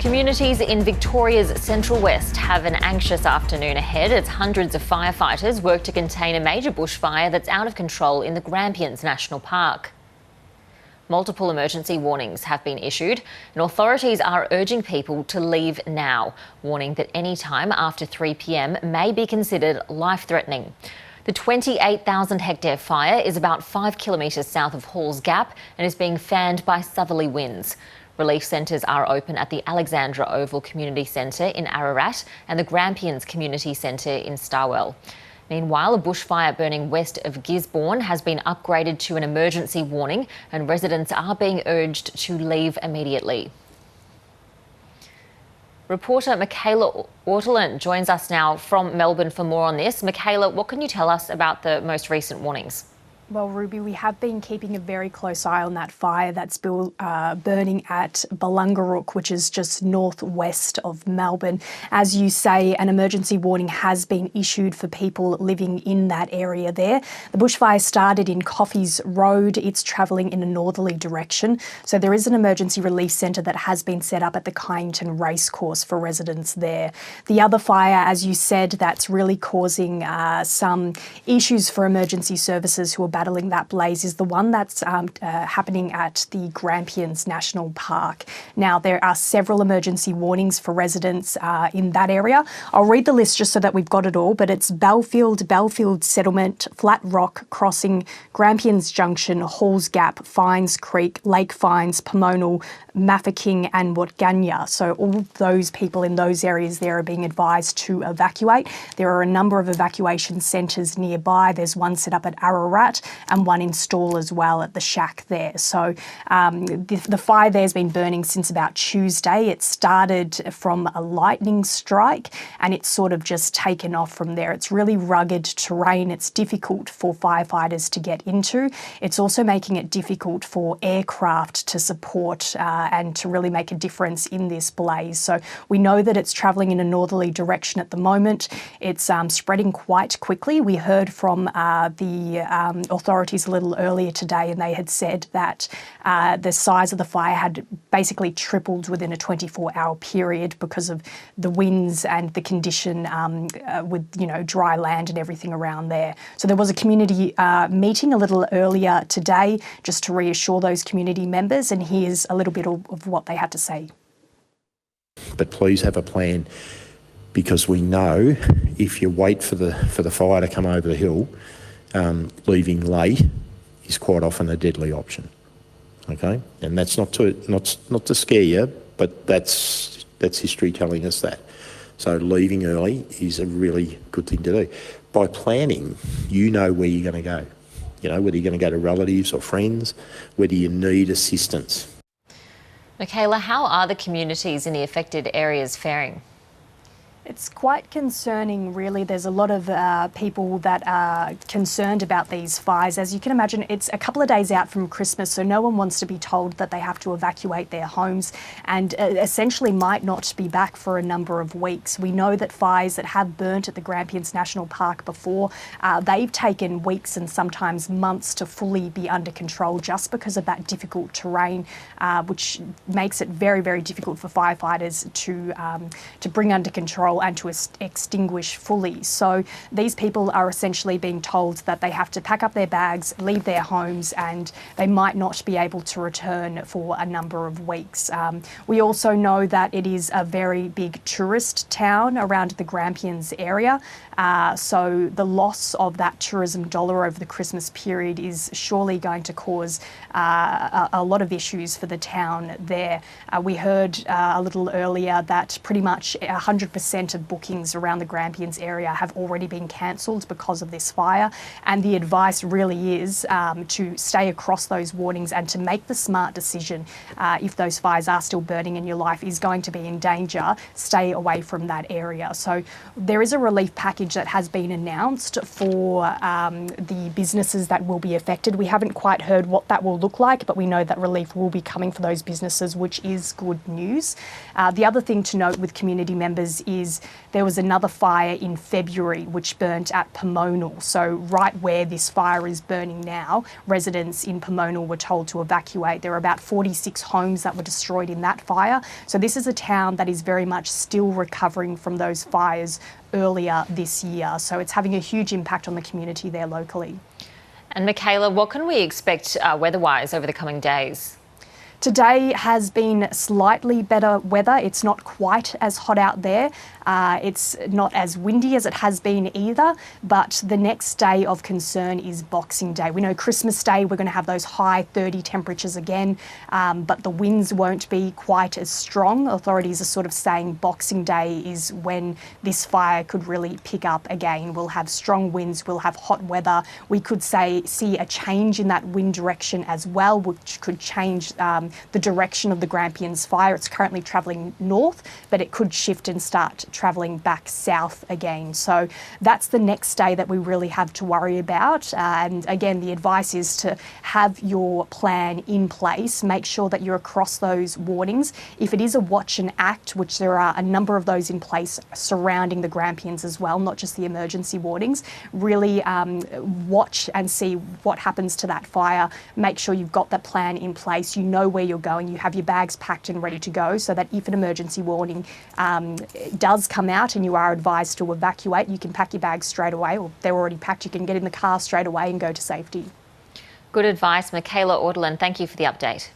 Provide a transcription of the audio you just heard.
Communities in Victoria's Central West have an anxious afternoon ahead as hundreds of firefighters work to contain a major bushfire that's out of control in the Grampians National Park. Multiple emergency warnings have been issued and authorities are urging people to leave now, warning that any time after 3 p.m. may be considered life-threatening. The 28,000 hectare fire is about 5 kilometres south of Halls Gap and is being fanned by southerly winds. Relief centres are open at the Alexandra Oval Community Centre in Ararat and the Grampians Community Centre in Starwell. Meanwhile, a bushfire burning west of Gisborne has been upgraded to an emergency warning and residents are being urged to leave immediately. Reporter Michaela Ortolan joins us now from Melbourne for more on this. Michaela, what can you tell us about the most recent warnings? Well, Ruby, we have been keeping a very close eye on that fire that's burning at Balungarook, which is just northwest of Melbourne. As you say, an emergency warning has been issued for people living in that area there. The bushfire started in Coffees Road. It's travelling in a northerly direction. So there is an emergency relief centre that has been set up at the Kyneton Racecourse for residents there. The other fire, as you said, that's really causing some issues for emergency services who are battling that blaze is the one that's happening at the Grampians National Park. Now, there are several emergency warnings for residents in that area. I'll read the list just so that we've got it all, but it's Belfield Settlement, Flat Rock Crossing, Grampians Junction, Halls Gap, Fines Creek, Lake Fines, Pomonal, Mafeking and Watganya. So all those people in those areas there are being advised to evacuate. There are a number of evacuation centres nearby. There's one set up at Ararat and one in Stawell as well at the shack there. So the fire there's been burning since about Tuesday. It started from a lightning strike and it's sort of just taken off from there. It's really rugged terrain. It's difficult for firefighters to get into. It's also making it difficult for aircraft to support and to really make a difference in this blaze. So we know that it's travelling in a northerly direction at the moment. It's spreading quite quickly. We heard from the authorities a little earlier today and they had said that the size of the fire had basically tripled within a 24-hour period because of the winds and the condition with, dry land and everything around there. So there was a community meeting a little earlier today just to reassure those community members, and here's a little bit of what they had to say. But please have a plan, because we know if you wait for the fire to come over the hill, leaving late is quite often a deadly option. Okay, and that's not to scare you, but that's history telling us that. So leaving early is a really good thing to do. By planning, you know where you're going to go. Whether you're going to go to relatives or friends, whether you need assistance. Michaela, how are the communities in the affected areas faring? It's quite concerning, really. There's a lot of people that are concerned about these fires. As you can imagine, it's a couple of days out from Christmas, so no one wants to be told that they have to evacuate their homes and essentially might not be back for a number of weeks. We know that fires that have burnt at the Grampians National Park before, they've taken weeks and sometimes months to fully be under control just because of that difficult terrain, which makes it very, very difficult for firefighters to bring under control and to extinguish fully. So these people are essentially being told that they have to pack up their bags, leave their homes, and they might not be able to return for a number of weeks. We also know that it is a very big tourist town around the Grampians area. So the loss of that tourism dollar over the Christmas period is surely going to cause a lot of issues for the town there. We heard a little earlier that pretty much 100% of bookings around the Grampians area have already been cancelled because of this fire, and the advice really is to stay across those warnings and to make the smart decision. If those fires are still burning and your life is going to be in danger, stay away from that area. So there is a relief package that has been announced for the businesses that will be affected. We haven't quite heard what that will look like, but we know that relief will be coming for those businesses, which is good news. The other thing to note with community members is is there was another fire in February which burnt at Pomonal. So right where this fire is burning now, residents in Pomonal were told to evacuate. There were about 46 homes that were destroyed in that fire. So this is a town that is very much still recovering from those fires earlier this year. So it's having a huge impact on the community there locally. And Michaela, what can we expect weather-wise over the coming days? Today has been slightly better weather. It's not quite as hot out there. It's not as windy as it has been either, but the next day of concern is Boxing Day. We know Christmas Day we're going to have those high 30 temperatures again, but the winds won't be quite as strong. Authorities are sort of saying Boxing Day is when this fire could really pick up again. We'll have strong winds, we'll have hot weather. We could see a change in that wind direction as well, which could change the direction of the Grampians fire. It's currently travelling north, but it could shift and start travelling back south again. So that's the next day that we really have to worry about. And again, the advice is to have your plan in place. Make sure that you're across those warnings. If it is a watch and act, which there are a number of those in place surrounding the Grampians as well, not just the emergency warnings, really watch and see what happens to that fire. Make sure you've got that plan in place. You know where you're going. You have your bags packed and ready to go, so that if an emergency warning does come out and you are advised to evacuate, you can pack your bags straight away, or they're already packed. You can get in the car straight away and go to safety. Good advice, Michaela Ordelin. Thank you for the update.